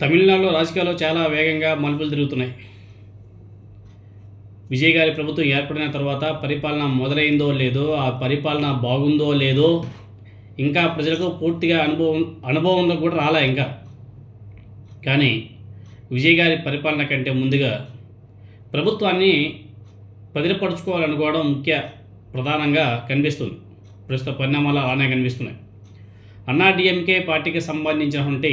తమిళనాడులో రాజకీయాలు చాలా వేగంగా మలుపులు తిరుగుతున్నాయి. విజయ్ గారి ప్రభుత్వం ఏర్పడిన తర్వాత పరిపాలన మొదలైందో లేదో, ఆ పరిపాలన బాగుందో లేదో ఇంకా ప్రజలకు పూర్తిగా అనుభవంలో కూడా రాలే ఇంకా. కానీ విజయ్ గారి పరిపాలన కంటే ముందుగా ప్రభుత్వాన్ని పదిలపరుచుకోవాలనుకోవడం ప్రధానంగా కనిపిస్తుంది. ప్రస్తుత పరిణామాలు అలానే కనిపిస్తున్నాయి. అన్నా డిఎంకే పార్టీకి సంబంధించినటువంటి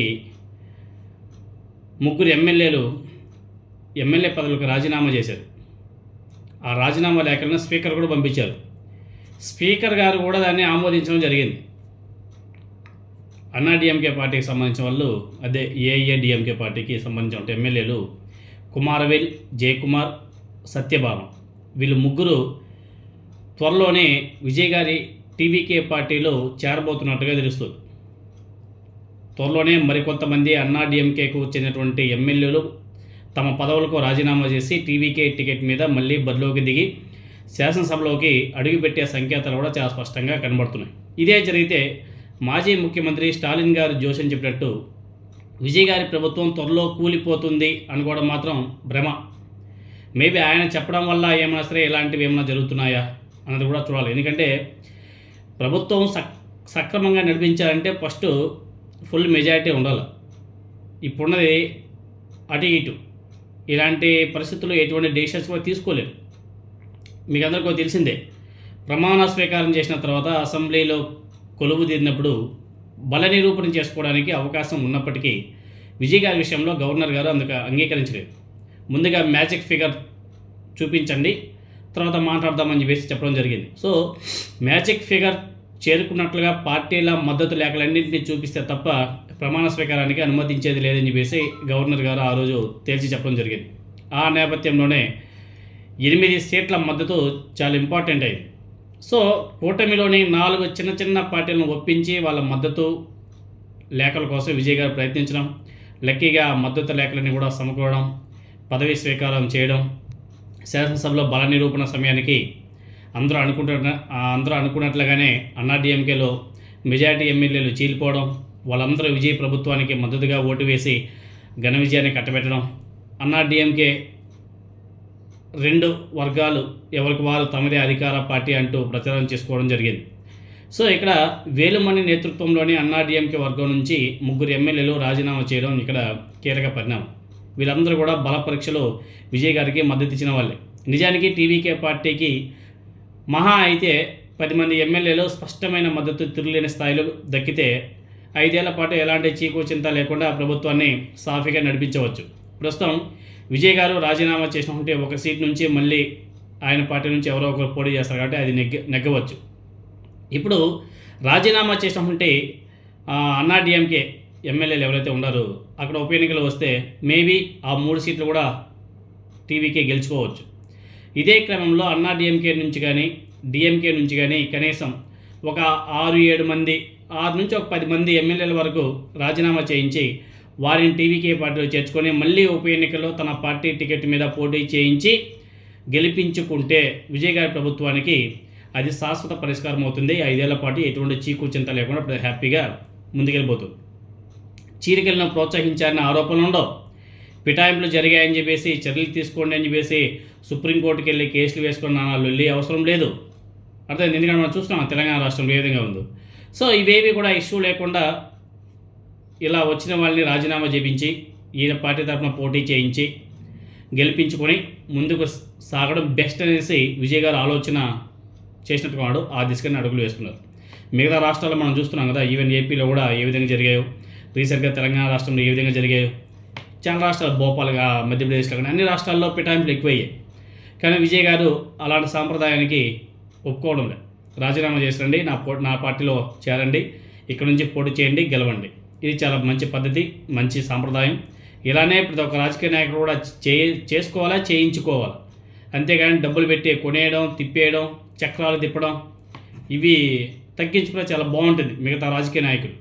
ముగ్గురు ఎమ్మెల్యే పదవులకు రాజీనామా చేశారు. ఆ రాజీనామా లేఖలను స్పీకర్ కూడా పంపించారు. స్పీకర్ గారు కూడా దాన్ని ఆమోదించడం జరిగింది. అన్నా డిఎంకే పార్టీకి సంబంధించిన వాళ్ళు, అదే ఏఐఏడిఎంకే పార్టీకి సంబంధించిన ఎమ్మెల్యేలు కుమారవేల్, జయకుమార్, సత్యభామ, వీళ్ళు ముగ్గురు త్వరలోనే విజయ్ గారి టీవీకే పార్టీలో చేరబోతున్నట్టుగా తెలుస్తుంది. త్వరలోనే మరికొంతమంది అన్నా డిఎంకేకు చెందినటువంటి ఎమ్మెల్యేలు తమ పదవులకు రాజీనామా చేసి టీవీకే టికెట్ మీద మళ్ళీ బరిలోకి దిగి శాసనసభలోకి అడుగుపెట్టే సంకేతాలు కూడా చాలా స్పష్టంగా కనబడుతున్నాయి. ఇదే జరిగితే మాజీ ముఖ్యమంత్రి స్టాలిన్ గారు జోషన్ చెప్పినట్టు విజయ్ గారి ప్రభుత్వం త్వరలో కూలిపోతుంది అనుకోవడం మాత్రం భ్రమ. మేబీ ఆయన చెప్పడం వల్ల ఏమైనా సరే ఇలాంటివి ఏమైనా జరుగుతున్నాయా అన్నది కూడా చూడాలి. ఎందుకంటే ప్రభుత్వం సక్రమంగా నడిపించాలంటే ఫస్ట్ ఫుల్ మెజారిటీ ఉండాలి. ఇప్పుడున్నది అటు ఇటు, ఇలాంటి పరిస్థితుల్లో ఎటువంటి డెసిషన్స్ కూడా తీసుకోలేరు. మీకు అందరికీ తెలిసిందే, ప్రమాణ స్వీకారం చేసిన తర్వాత అసెంబ్లీలో కొలువు తీరినప్పుడు బల నిరూపణ చేసుకోవడానికి అవకాశం ఉన్నప్పటికీ విజయ్ గారి విషయంలో గవర్నర్ గారు అందుకు అంగీకరించలేదు. ముందుగా మ్యాజిక్ ఫిగర్ చూపించండి, తర్వాత మాట్లాడదామని చెప్పేసి చెప్పడం జరిగింది. సో మ్యాజిక్ ఫిగర్ చేరుకున్నట్లుగా పార్టీల మద్దతు లేఖలన్నింటినీ చూపిస్తే తప్ప ప్రమాణ స్వీకారానికి అనుమతించేది లేదని చెప్పేసి గవర్నర్ గారు ఆ రోజు తేల్చి చెప్పడం జరిగింది. ఆ నేపథ్యంలోనే 8 సీట్ల మద్దతు చాలా ఇంపార్టెంట్ అయింది. సో కూటమిలోని 4 చిన్న పార్టీలను ఒప్పించి వాళ్ళ మద్దతు లేఖల కోసం విజయ్ గారు ప్రయత్నించడం, లక్కీగా మద్దతు లేఖలని కూడా సమకూరడం, పదవి స్వీకారం చేయడం, శాసనసభలో బల నిరూపణ సమయానికి అందరూ అనుకున్నట్లుగానే అన్నా డిఎంకేలో మెజారిటీ ఎమ్మెల్యేలు చీలిపోవడం, వాళ్ళందరూ విజయ్ ప్రభుత్వానికి మద్దతుగా ఓటు వేసి ఘన విజయాన్ని కట్టబెట్టడం, అన్నా డిఎంకే 2 వర్గాలు ఎవరికి వారు తమదే అధికార పార్టీ అంటూ ప్రచారం చేసుకోవడం జరిగింది. సో ఇక్కడ వేలుమణి నేతృత్వంలోని అన్నా డిఎంకే వర్గం నుంచి 3 ఎమ్మెల్యేలు రాజీనామా చేయడం ఇక్కడ కీలక పరిణామం. వీళ్ళందరూ కూడా బల పరీక్షలో విజయ్ గారికి మద్దతు ఇచ్చిన వాళ్ళే. నిజానికి టీవీకే పార్టీకి మహా అయితే 10 మంది ఎమ్మెల్యేలు స్పష్టమైన మద్దతు తిరుగులేని స్థాయిలో దక్కితే 5 ఏళ్ల పాటు ఎలాంటి చీకు చింత లేకుండా ప్రభుత్వాన్ని సాఫీగా నడిపించవచ్చు. ప్రస్తుతం విజయ్ గారు రాజీనామా చేసినటువంటి ఒక సీట్ నుంచి మళ్ళీ ఆయన పార్టీ నుంచి ఎవరో ఒకరు పోటీ చేస్తారు కాబట్టి అది నెగ్గవచ్చు. ఇప్పుడు రాజీనామా చేసినటువంటి అన్నా డిఎంకే ఎమ్మెల్యేలు ఎవరైతే ఉన్నారో అక్కడ ఉప ఎన్నికలు వస్తే మేబీ ఆ 3 సీట్లు కూడా టీవీకే గెలుచుకోవచ్చు. ఇదే క్రమంలో అన్నా డిఎంకే నుంచి కానీ డిఎంకే నుంచి కానీ కనీసం ఒక 6-7 మంది, 6 నుంచి ఒక 10 మంది ఎమ్మెల్యేల వరకు రాజీనామా చేయించి వారిని టీవీకే పార్టీలో చేర్చుకొని మళ్ళీ ఉప ఎన్నికల్లో తన పార్టీ టికెట్ మీద పోటీ చేయించి గెలిపించుకుంటే విజయ్ గారి ప్రభుత్వానికి అది శాశ్వత పరిష్కారం అవుతుంది. 5 ఏళ్ల పాటు ఎటువంటి చీకు చింత లేకుండా హ్యాపీగా ముందుకెళ్ళిపోతుంది. చీరికలను ప్రోత్సహించారన్న ఆరోపణలు ఉండవు. పిటాయింపులు జరిగాయని చెప్పేసి చర్యలు తీసుకోండి అని చెప్పేసి సుప్రీంకోర్టుకి వెళ్ళి కేసులు వేసుకున్న లొల్లి అవసరం లేదు. అర్థమైంది. ఎందుకంటే మనం చూస్తున్నాం తెలంగాణ రాష్ట్రంలో ఏ విధంగా ఉందో. సో ఇవేవి కూడా ఇష్యూ లేకుండా ఇలా వచ్చిన వాళ్ళని రాజీనామా చేయించి ఈయన పార్టీ తరఫున పోటీ చేయించి గెలిపించుకొని ముందుకు సాగడం బెస్ట్ అనేసి విజయ్ గారు ఆలోచన చేసినట్టుగా వాడు ఆ దిశగానే అడుగులు వేస్తున్నారు. మిగతా రాష్ట్రాల్లో మనం చూస్తున్నాం కదా, ఈవెన్ ఏపీలో కూడా ఏ విధంగా జరిగాయో, రీసెంట్గా తెలంగాణ రాష్ట్రంలో ఏ విధంగా జరిగాయో, చాలా రాష్ట్రాలు భోపాల్గా, మధ్యప్రదేశ్లో కానీ అన్ని రాష్ట్రాల్లో పిటాయింపులు ఎక్కువయ్యాయి. కానీ విజయ్ గారు అలాంటి సాంప్రదాయానికి ఒప్పుకోవడం లేదు. రాజీనామా చేసిరండి, నా పార్టీలో చేరండి, ఇక్కడ నుంచి పోటీ చేయండి, గెలవండి. ఇది చాలా మంచి పద్ధతి, మంచి సాంప్రదాయం. ఇలానే ప్రతి ఒక్క రాజకీయ నాయకుడు కూడా చేసుకోవాలా, చేయించుకోవాలి. అంతేగాని డబ్బులు పెట్టి కొనేయడం, తిప్పేయడం, చక్రాలు తిప్పడం ఇవి తగ్గించుకుంటే చాలా బాగుంటుంది మిగతా రాజకీయ నాయకులు.